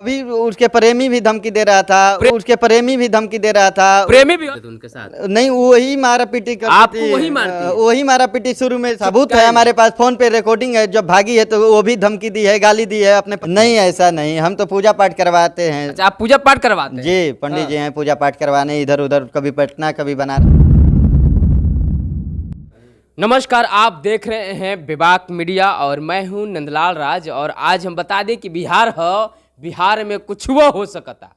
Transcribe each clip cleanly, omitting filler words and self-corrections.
अभी उसके प्रेमी भी धमकी दे रहा था, उसके प्रेमी भी धमकी दे रहा था। प्रेमी भी होते थे उनके साथ? नहीं, वही मारा पीटी करती आपको थी। वही मारती है? वही मारा पीटी शुरू में सबूत है हमारे पास, फोन पे रिकॉर्डिंग है। जब भागी है तो वो भी धमकी दी है, गाली दी है अपने। नहीं, ऐसा नहीं, हम तो पूजा पाठ करवाते हैं। अच्छा, आप पूजा पाठ करवाते हैं? जी, पंडित जी हैं पूजा पाठ करवाने, इधर उधर, कभी पटना कभी बनारस। नमस्कार, आप देख रहे हैं विवाक मीडिया और मैं हूं नंदलाल राज। और आज हम बता दें कि बिहार में कुछ हो सकता।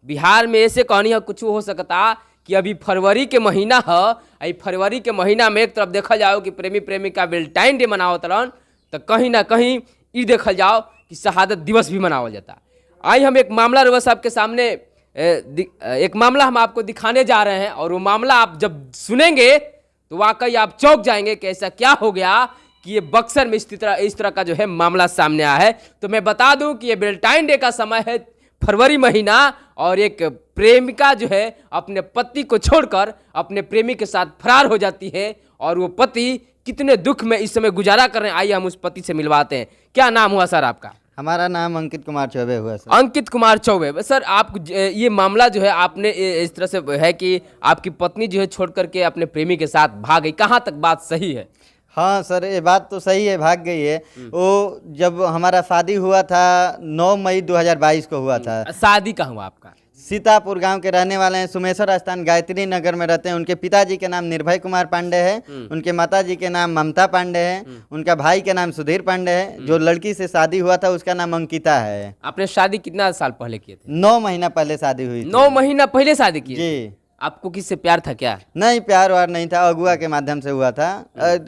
बिहार में ऐसे कहानी है कुछ हो सकता कि अभी फरवरी के महीना है। फरवरी के महीना में एक तरफ देखा जाओ कि प्रेमी प्रेमिका वेलेंटाइन डे मनावत रहन, तो कहीं ना कहीं ये देखल जाओ कि शहादत दिवस भी मनावल जाता। आई हम एक मामला रउआ साहब के सामने एक मामला हम आपको दिखाने जा रहे हैं, और वो मामला आप जब सुनेंगे तो वाकई आप चौंक जाएंगे कि ऐसा क्या हो गया कि ये बक्सर में इस तरह का जो है मामला सामने आया है। तो मैं बता दूं कि ये वेलेंटाइन डे का समय है, फरवरी महीना, और एक प्रेमिका जो है अपने पति को छोड़कर अपने प्रेमी के साथ फरार हो जाती है। और वो पति कितने दुख में इस समय गुजारा कर रहे हैं, आइए हम उस पति से मिलवाते हैं। क्या नाम हुआ सर आपका? हमारा नाम अंकित कुमार चौबे हुआ सर। अंकित कुमार चौबे। सर, आप ये मामला जो है आपने इस तरह से है कि आपकी पत्नी जो है छोड़ करके अपने प्रेमी के साथ भाग गई, कहाँ तक बात सही है? हाँ सर, ये बात तो सही है, भाग गई है। वो जब हमारा शादी हुआ था 9 मई 2022 को हुआ था। शादी कहाँ हुआ आपका? सीतापुर गांव के रहने वाले हैं, सुमेश्वर स्थान गायत्री नगर में रहते हैं। उनके पिताजी के नाम निर्भय कुमार पांडे है, उनके माताजी के नाम ममता पांडे है, उनका भाई के नाम सुधीर पांडे है। जो लड़की से शादी हुआ था उसका नाम अंकिता है। आपने शादी कितना साल पहले किए थे? 9 महीना पहले शादी हुई थी। 9 महीना पहले शादी की? जी। आपको किससे प्यार था क्या? नहीं, प्यार वार नहीं था, अगुआ के माध्यम से हुआ था।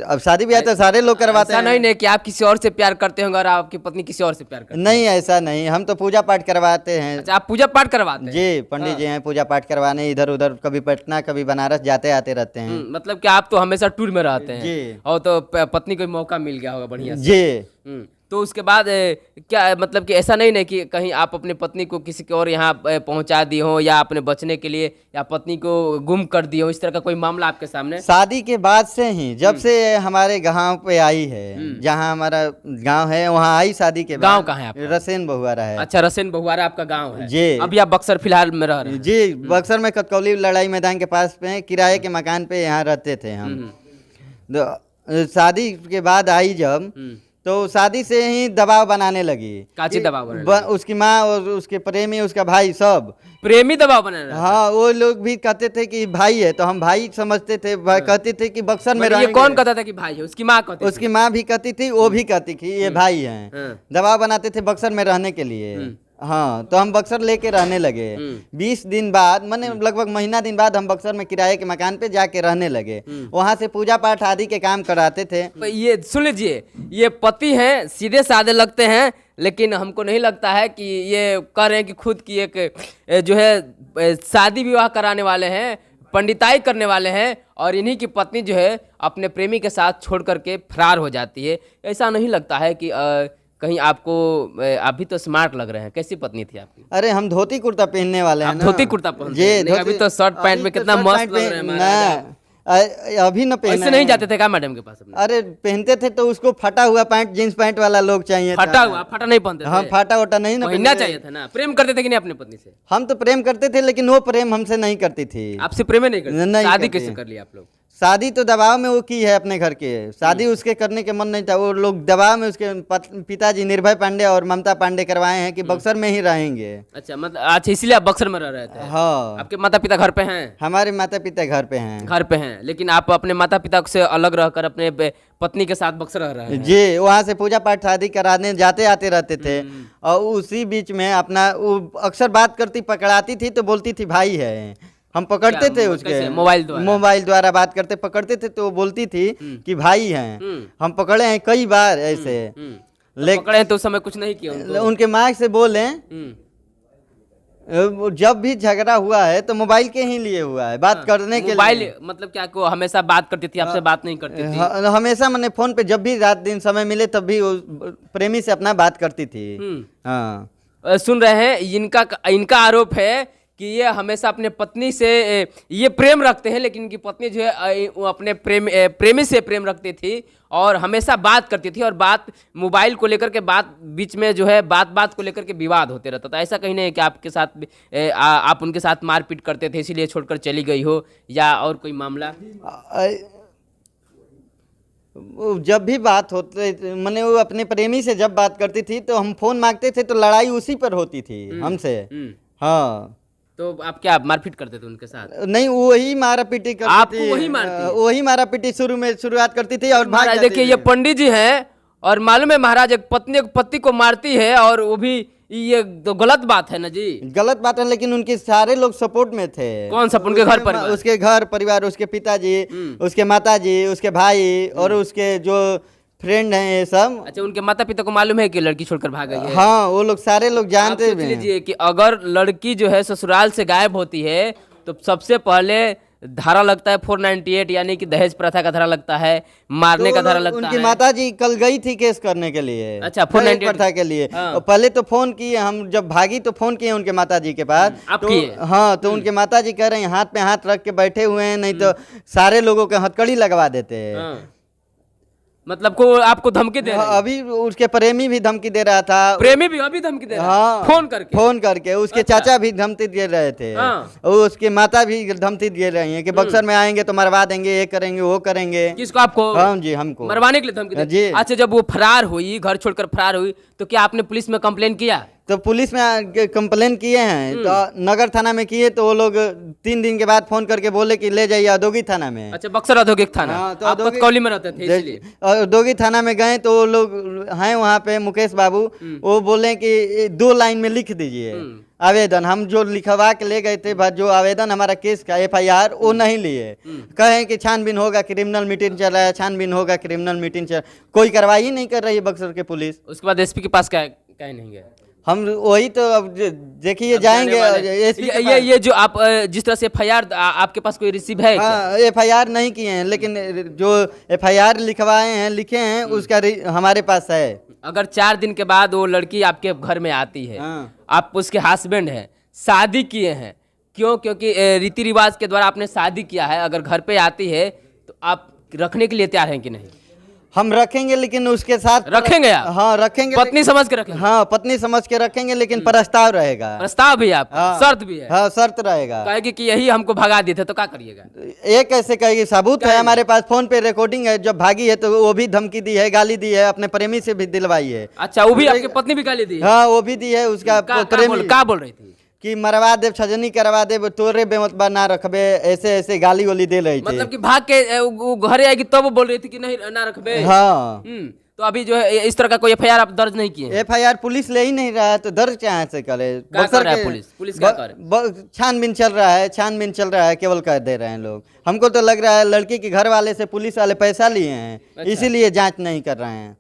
अब शादी ब्याह तो सारे लोग करवाते ऐसा हैं। नहीं कि आप किसी और से प्यार करते होंगे और आपकी पत्नी किसी और से प्यार करती? नहीं, ऐसा नहीं, हम तो पूजा पाठ करवाते हैं। अच्छा, आप पूजा पाठ करवाते हैं? जी, पंडित जी हैं पूजा पाठ करवाने, इधर उधर, कभी पटना कभी बनारस जाते आते रहते हैं। मतलब कि आप तो हमेशा टूर में रहते हैं। जी। और तो पत्नी को मौका मिल गया होगा बढ़िया से। जी। तो उसके बाद क्या मतलब कि ऐसा नहीं कि कहीं आप अपनी पत्नी को किसी के और यहाँ पहुँचा दिए हो, या अपने बचने के लिए या पत्नी को गुम कर दिए हो, इस तरह का कोई मामला आपके सामने? शादी के बाद से ही, जब से हमारे गांव पे आई है, जहां हमारा गांव है वहां आई शादी के बाद। गांव कहाँ है आपका? रसेन बहुआरा है। अच्छा, रसेन बहुआरा आपका गांव है? जी। अभी आप बक्सर फिलहाल में रह रहे हैं? जी, बक्सर में कतकौली लड़ाई मैदान के पास पे किराए के मकान पे यहाँ रहते थे हम। शादी के बाद आई जब, तो शादी से ही दबाव बनाने लगी। काची दबाव बनाने लगी? उसकी माँ और उसके प्रेमी, उसका भाई, सब प्रेमी दबाव बनाने लगे? हाँ, वो लोग भी कहते थे कि भाई है, तो हम भाई समझते थे। कहते थे कि बक्सर में ये कौन कहता था कि भाई है? उसकी माँ कहती थी? उसकी माँ भी कहती थी, वो भी कहती थी ये भाई हैं। दबाव बनाते थे बक्सर में रहने के लिए। हाँ, तो हम बक्सर लेके रहने लगे। 20 दिन बाद, माने लगभग महीना दिन बाद, हम बक्सर में किराए के मकान पे जाके रहने लगे। वहाँ से पूजा पाठ आदि के काम कराते थे। ये सुन लीजिए, ये पति हैं, सीधे साधे लगते हैं, लेकिन हमको नहीं लगता है कि ये कह रहे हैं कि खुद की एक जो है शादी विवाह कराने वाले हैं, पंडिताई करने वाले हैं, और इन्हीं की पत्नी जो है अपने प्रेमी के साथ छोड़ करके फरार हो जाती है। ऐसा नहीं लगता है कि कहीं आपको, आप भी तो स्मार्ट लग रहे हैं। कैसी पत्नी थी आपकी? अरे, हम धोती कुर्ता पहनने वाले हैं ना। धोती कुर्ता पहनते हैं? नहीं, अभी तो शर्ट पैंट में कितना मस्त लग रहे हैं महाराज। अभी न पहने। ऐसे नहीं जाते थे क्या मैडम के पास अपने? अरे, पहनते थे तो उसको फटा हुआ पैंट, जींस पैंट वाला लोग चाहिए था। फटा नहीं पहनते थे? हाँ, फटा वटा नहीं ना पहनना चाहिए था ना। प्रेम करते थे कि नहीं अपने पत्नी से? हम तो प्रेम करते थे, लेकिन वो प्रेम हमसे नहीं करती थी। आपसे प्रेम ही नहीं करते? नहीं शादी करती। कैसे कर लिया आप लोग? शादी तो दबाव में वो की है अपने घर के। शादी उसके करने के मन नहीं था, वो लोग दबाव में उसके पिताजी निर्भय पांडे और ममता पांडे करवाए हैं कि बक्सर में ही रहेंगे। अच्छा, मतलब अच्छा, इसलिए आप बक्सर में रह रहे थे? हाँ। आपके माता पिता घर पे हैं? हमारे माता पिता घर पे हैं। घर पे हैं, लेकिन आप अपने माता पिता से अलग रहकर अपने पत्नी के साथ बक्सर रह रहे हैं? जी, वहाँ से पूजा पाठ शादी कराने जाते आते रहते थे। और उसी बीच में अपना वो अक्सर बात करती, पकड़ाती थी तो बोलती थी भाई है। हम पकड़ते थे उसके, मोबाइल द्वारा बात करते पकड़ते थे, तो वो बोलती थी कि भाई हैं। हम पकड़े हैं कई बार ऐसे। लेकिन पकड़े तो उस समय कुछ नहीं किया? उनके माँ से बोले, जब भी झगड़ा हुआ है तो मोबाइल के ही लिए हुआ है, बात करने के लिए। मोबाइल मतलब क्या, को हमेशा बात करती थी, आपसे बात नहीं करती थी? हमेशा, मैंने फोन पे जब भी रात दिन समय मिले तब भी प्रेमी से अपना बात करती थी। हाँ, सुन रहे हैं, इनका आरोप है कि ये हमेशा अपने पत्नी से ये प्रेम रखते हैं, लेकिन इनकी पत्नी जो है वो अपने प्रेमी से प्रेम रखती थी, और हमेशा बात करती थी, और बात मोबाइल को लेकर के बात बीच में जो है बात को लेकर के विवाद होते रहता था। ऐसा कहीं नहीं है कि आपके साथ आप उनके साथ मारपीट करते थे इसीलिए छोड़कर चली गई हो, या और कोई मामला? जब भी बात होते मैंने वो अपने प्रेमी से जब बात करती थी तो हम फोन मांगते थे तो लड़ाई उसी पर होती थी हमसे। हाँ, तो आप क्या मारपीट करते थे उनके साथ? नहीं, वही मारा पीटी करती आपको थी। वही मारती? वही मारा पीटी शुरुआत करती थी और भाग महाराज जाती देखिए, थी। ये पंडित जी हैं और मालूम है महाराज, एक पत्नी एक पति को मारती है, और वो भी ये तो गलत बात है ना जी। गलत बात है, लेकिन उनके सारे लोग सपोर्ट में थे। कौन सा? उनके घर परिवार? उसके घर परिवार, उसके पिताजी, उसके माताजी, उसके भाई और उसके जो फ्रेंड हैं ये सब। अच्छा, उनके माता पिता को मालूम है कि लड़की छोड़कर भाग गई है? हाँ, वो लोग सारे लोग जानते आप सोच हैं। लीजिए कि अगर लड़की जो है ससुराल से गायब होती है तो सबसे पहले धारा लगता है 498, यानी कि दहेज प्रथा का धारा लगता है, मारने का धारा लगता उनकी है। माताजी कल गई थी केस करने के लिए। अच्छा, दहेज 498 प्रथा के लिए। हाँ। और पहले तो फोन किए हम, जब भागी तो फोन किए उनके माताजी के पास। आप तो किए? हाँ, तो उनके माताजी कह रहे हैं हाथ पे हाथ रख के बैठे हुए हैं, नहीं तो सारे लोगों के हथकड़ी लगवा देते हैं। हाँ। मतलब को आपको धमकी दे रहे हैं? अभी उसके प्रेमी भी धमकी दे रहा था। प्रेमी भी अभी धमकी दे रहा है? हाँ, फोन करके? उसके अच्छा। चाचा भी धमकी दे रहे थे। हाँ। और उसके माता भी धमकी दे रही हैं कि बक्सर में आएंगे तो मरवा देंगे, ये करेंगे वो करेंगे। किसको? आपको? हाँ जी, हमको मरवाने के लिए धमकी दे? जी। अच्छा, जब वो फरार हुई, घर छोड़कर फरार हुई, तो क्या आपने पुलिस में कंप्लेन किया? तो पुलिस में कंप्लेन किए हैं, तो नगर थाना में किए, तो वो लोग 3 दिन के बाद फोन करके बोले कि ले जाइए औद्योगिक थाना में। अच्छा, बक्सर औद्योगिक थाना। हाँ, तो आप कतकौली में रहते थे इसलिए? औद्योगिक थाना में गए तो वो लोग हैं वहाँ पे, मुकेश बाबू, वो बोले कि 2 लाइन में लिख दीजिए आवेदन। हम जो लिखवा के ले गए थे, जो आवेदन हमारा केस का FIR, वो नहीं लिए। कहे कि छानबीन होगा, क्रिमिनल मीटिंग चल रहा है, छानबीन होगा, क्रिमिनल मीटिंग चल, कोई कार्रवाई नहीं कर रही है बक्सर के पुलिस। उसके बाद SP के पास क्या नहीं गए? हम वही तो अब देखिए जाएंगे SP के पास। ये जो आप जिस तरह से FIR आपके पास कोई रिसीव है क्या? हाँ, FIR नहीं किए हैं, लेकिन जो FIR लिखवाए हैं, लिखे हैं, उसका हमारे पास है। अगर 4 दिन के बाद वो लड़की आपके घर में आती है, आप उसके हस्बैंड हैं, शादी किए हैं, क्यों? क्योंकि रीति रिवाज के द्वारा आपने शादी किया है, अगर घर पे आती है तो आप रखने के लिए तैयार हैं कि नहीं? हम रखेंगे, लेकिन उसके साथ रखेंगे आप? हाँ, रखेंगे। पत्नी समझ के रखेंगे? हाँ, पत्नी समझ के रखेंगे, लेकिन प्रस्ताव रहेगा। प्रस्ताव भी आप? हाँ, शर्त भी है? हाँ, शर्त रहेगा। कहेगी कि यही हमको भगा दिए थे, तो क्या करिएगा? एक ऐसे कहेगी, सबूत है हमारे पास, फोन पे रिकॉर्डिंग है, जब भागी है तो वो भी धमकी दी है, गाली दी है, अपने प्रेमी से भी दिलवाई है। अच्छा, वो भी आपकी पत्नी भी गाली दी है? हाँ, वो भी दी है, उसका प्रेमी। क्या बोल रही थी? कि मरवा दे, छजनी करवा दे, तोरे बेमतबा ना रखबे, ऐसे ऐसे गाली वाली दे रही थी। मतलब कि भाग के वो घर आएगी तब वो बोल रही थी कि नहीं ना रखबे? हाँ। तो अभी जो है इस तरह का कोई FIR आप दर्ज नहीं किए? FIR पुलिस ले ही नहीं रहा है, तो दर्ज कहाँ से करे? क्या कर रहा है पुलिस क्या करे? छानबीन चल रहा है, केवल कह दे रहे हैं लोग। हमको तो लग रहा है लड़की के घर वाले से पुलिस वाले पैसा लिए हैं। अच्छा। इसीलिए जांच नहीं कर रहे हैं।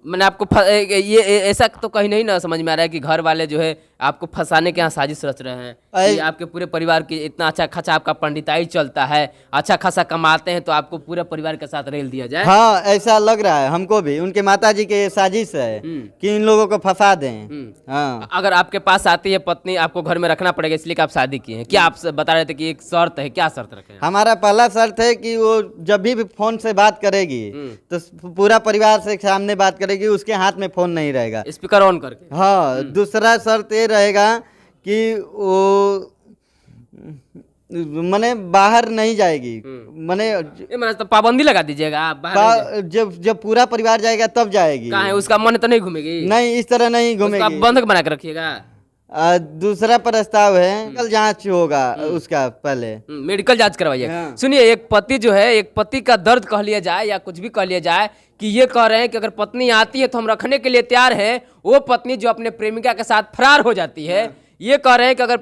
मैंने आपको ये ऐसा तो कहीं नहीं ना समझ में आ रहा है कि घर वाले जो है आपको फंसाने के यहाँ साजिश रच रहे हैं कि आपके पूरे परिवार की इतना अच्छा खासा आपका पंडिताई चलता है, अच्छा खासा कमाते हैं, तो आपको पूरे परिवार के साथ रेल दिया जाए? हाँ, ऐसा लग रहा है हमको भी। उनके माताजी के साजिश है कि इन लोगों को फंसा दें। हाँ। अगर आपके पास आती है पत्नी, आपको घर में रखना पड़ेगा, इसलिए कि आप शादी किए हैं, क्या आप बता रहे थे कि एक शर्त है, क्या शर्त रखे? हमारा पहला शर्त है कि वो जब भी फोन से बात करेगी तो पूरा परिवार से सामने बात करेगी, उसके हाथ में फोन नहीं रहेगा, स्पीकर ऑन करके। हाँ। दूसरा शर्त ये रहेगा कि वो मने बाहर नहीं जाएगी, मने तो पाबंदी लगा दीजिएगा आप बाहर जब पूरा परिवार जाएगा तब जाएगी। कहाँ है उसका मन तो नहीं घूमेगी? नहीं, इस तरह नहीं घूमेगी। बंधक बना के रखिएगा। दूसरा प्रस्ताव है मेडिकल जांच होगा उसका पहले, मेडिकल जांच करवाइए। हाँ। सुनिए, एक पति जो है, एक पति का दर्द कह लिया जाए या कुछ भी कह लिया जाए कि ये कह रहे हैं कि अगर पत्नी आती है तो हम रखने के लिए तैयार हैं। वो पत्नी जो अपने प्रेमिका के साथ फरार हो जाती है, ये कह रहे हैं कि अगर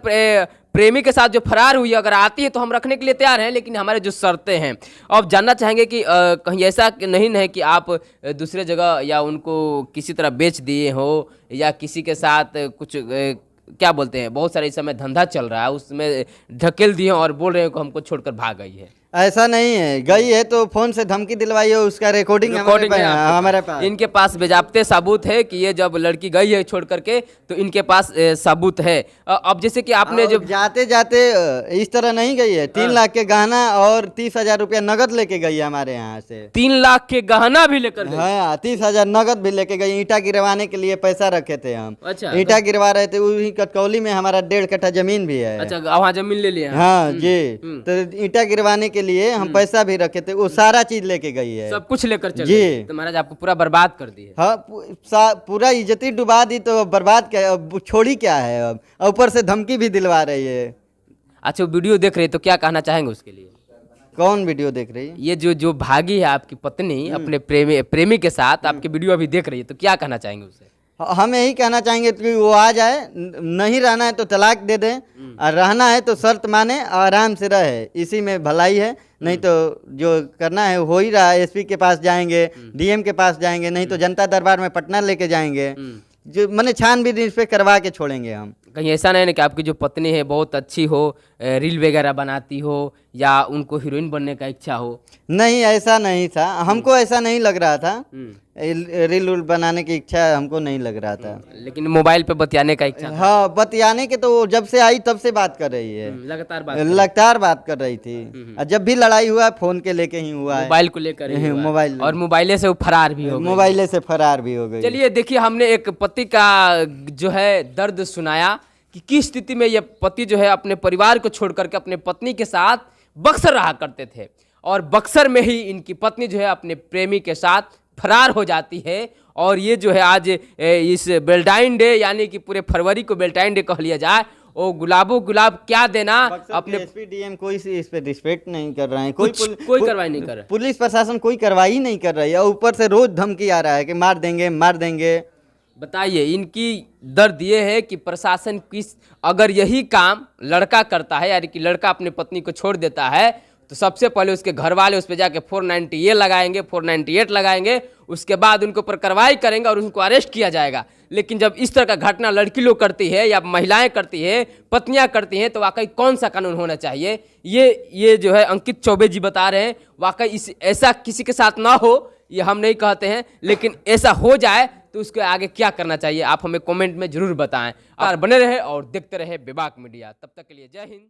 प्रेमी के साथ जो फरार हुई अगर आती है तो हम रखने के लिए तैयार हैं, लेकिन हमारे जो शर्तें हैं। अब जानना चाहेंगे कि कहीं ऐसा नहीं है कि आप दूसरे जगह या उनको किसी तरह बेच दिए हो या किसी के साथ कुछ क्या बोलते हैं, बहुत सारे इस समय धंधा चल रहा है उसमें ढकेल दिए और बोल रहे हैं कि हमको छोड़कर भाग गई है। ऐसा नहीं है, गई है तो फोन से धमकी दिलवाई है, उसका रिकॉर्डिंग रिकॉर्डिंग है आपके हमारे पास। पास। इनके पास बेजाप्ते सबूत है कि ये जब लड़की गई है छोड़ करके, तो इनके पास सबूत है। अब जैसे कि आपने और जो जाते जाते इस तरह नहीं गई है, 3 लाख के गहना और 30,000 रुपया नगद लेके गई है हमारे यहाँ से। 3 लाख के गहना भी लेकर गई। हाँ, 30,000 नगद भी लेके गई। ईंटा गिरवाने के लिए पैसा रखे थे हम। अच्छा, ईंटा गिरवा रहे थे, वही कटकौली में हमारा 1.5 कट्ठा जमीन भी है। अच्छा, वहाँ जमीन ले लिया। हाँ जी, तो ईंटा गिरवाने के लिए हम पैसा भी रखे थे, वो सारा चीज लेके गई है। सब कुछ लेकर चल जी। गई। तो महाराज आपको पूरा बर्बाद कर दिए। हाँ, पूरा इज्जती डुबा दी, तो बर्बाद क्या है, अब छोड़ी क्या है, अब ऊपर से धमकी भी दिलवा रही है। अच्छा, वो वीडियो देख रहे हैं, तो क्या कहना चाहेंगे उसके लिए? कौन वीडियो देख रही है? ये जो भागी है आपकी पत्नी अपने प्रेमी के साथ, आपकी वीडियो अभी देख रही है, तो क्या कहना चाहेंगे उसे? हम यही कहना चाहेंगे कि वो आ जाए, नहीं रहना है तो तलाक दे दें, और रहना है तो शर्त माने, आराम से रहे, इसी में भलाई है। नहीं तो जो करना है हो ही रहा है, एसपी के पास जाएंगे, डीएम के पास जाएंगे, नहीं तो जनता दरबार में पटना लेके जाएंगे, जो मैंने छानबीन इस पे करवा के छोड़ेंगे हम। कहीं ऐसा नहीं है कि आपकी जो पत्नी है बहुत अच्छी हो, रील वगैरह बनाती हो, या उनको हीरोइन बनने का इच्छा हो? नहीं, ऐसा नहीं था, हमको ऐसा नहीं लग रहा था, रील उल बनाने की इच्छा हमको नहीं लग रहा था। लेकिन मोबाइल पे बतियाने का इच्छा था। हाँ, बतियाने के तो जब से आई तब से बात कर रही है, लगातार बात कर रही थी। और जब भी लड़ाई हुआ फोन के लेके ही हुआ है, मोबाइल को लेकर ही हुआ है। मोबाइल, और मोबाइले से वो फरार भी हो गई। मोबाइले से फरार भी हो गई। चलिए देखिए, हमने एक पति का जो है दर्द सुनाया कि किस स्थिति में ये पति जो है अपने परिवार को छोड़ करके अपने पत्नी के साथ बक्सर रहा करते थे, और बक्सर में ही इनकी पत्नी जो है अपने प्रेमी के साथ फरार हो जाती है। और ये जो है आज इस वेलेंटाइन डे, यानी कि पूरे फरवरी को वेलेंटाइन डे कह लिया जाए, वो गुलाबो गुलाब क्या देना अपने एसपी डीएम कोई इस पे रिस्पेक्ट नहीं कर रहे हैं, कोई कार्रवाई नहीं कर रहा है। पुलिस प्रशासन कोई कार्रवाई नहीं कर रही है, और ऊपर से रोज धमकी आ रहा है कि मार देंगे मार देंगे। बताइए, इनकी दर्द ये है कि प्रशासन किस, अगर यही काम लड़का करता है, यानी कि लड़का अपनी पत्नी को छोड़ देता है, तो सबसे पहले उसके घर वाले उस पर जाके 490 ये लगाएंगे, 498 लगाएंगे, उसके बाद उनके ऊपर कार्रवाई करेंगे और उनको अरेस्ट किया जाएगा। लेकिन जब इस तरह का घटना लड़की लोग करती है या महिलाएं करती है, पत्नियां करती हैं, तो वाकई कौन सा कानून होना चाहिए? ये जो है अंकित चौबे जी बता रहे हैं। वाकई ऐसा किसी के साथ ना हो, ये हम नहीं कहते हैं, लेकिन ऐसा हो जाए तो उसके आगे क्या करना चाहिए, आप हमें कमेंट में जरूर बताएं। और बने रहे और देखते रहे विभाग मीडिया। तब तक के लिए जय हिंद।